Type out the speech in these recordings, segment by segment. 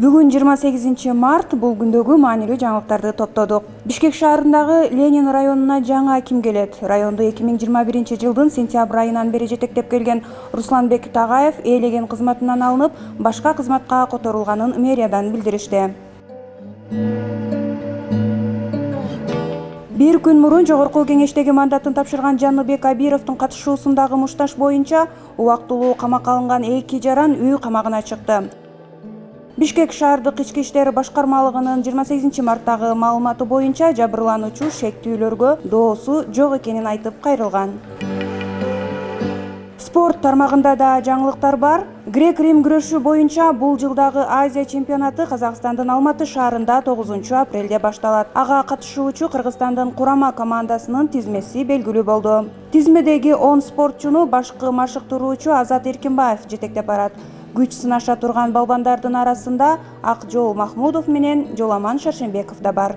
Бүгүн 28 март бул күндөгү маанилүү жаңылыктарды топтодук. Бишкек шаарындагы Ленин районуна жаңы аким келет. Районду 2021 жылдын сентябрь айынан бери жетектеп келген Русланбек Тагаев ээлеген кызматынан алынып, башка кызматка которулганын мэриядан билдиришти. Бир күн мурун жогорку кеңештеги мандатын тапшырган Жаныбек Абировдун катышуусундагы мушташ боюнча убактылуу камакка алынган 2 жаран үй камагына чыкты. Бишкек шаардык ички иштер башкармалыгынын 28 марттагы маалыматы боюнча жабырлануучу шектүүлөргө доосу жок экенин айтып кайрылган. Спорт тармагында да жаңылыктар бар. Грек-Рим күрөшү боюнча бул жылдагы Азия чемпионаты Казакстандын Алматы шаарында 9 апрелде башталат. Ага катышуучу Кыргызстандын курама командасынын тизмеси белгилүү болду. Тизмедеги 10 спортчуну башкы машыктыруучу Азат Эркинбаев жетектеп барат. Күч сынаша турган балбандардын арасында Акжол Махмудов менен Жоламан Шаршембеков да бар.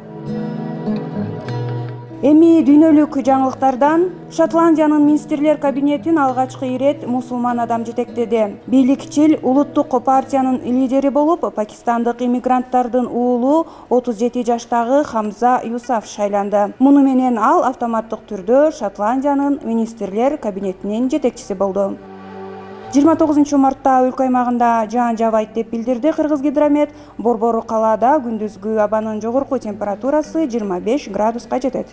Эми дүйнөлүк жаңылыктардан Шотландиянын министрлер кабинетин алгачкы ирет мусулман адам жетектеди. Бийликчил улуттук партиянын лидери болуп, пакистандык иммигранттардын уулу 37 жаштагы Хамза Юсаф шайланды. Муну менен ал автоматтык түрдө Шотландиянын министрлер кабинетинин жетекчиси болду. 29 мартта өлкө аймагында жаан жаабайт деп билдирди Кыргызгидромет. Борбор калаада күндүзгү абанын жогорку температурасы 25 градуска жетет.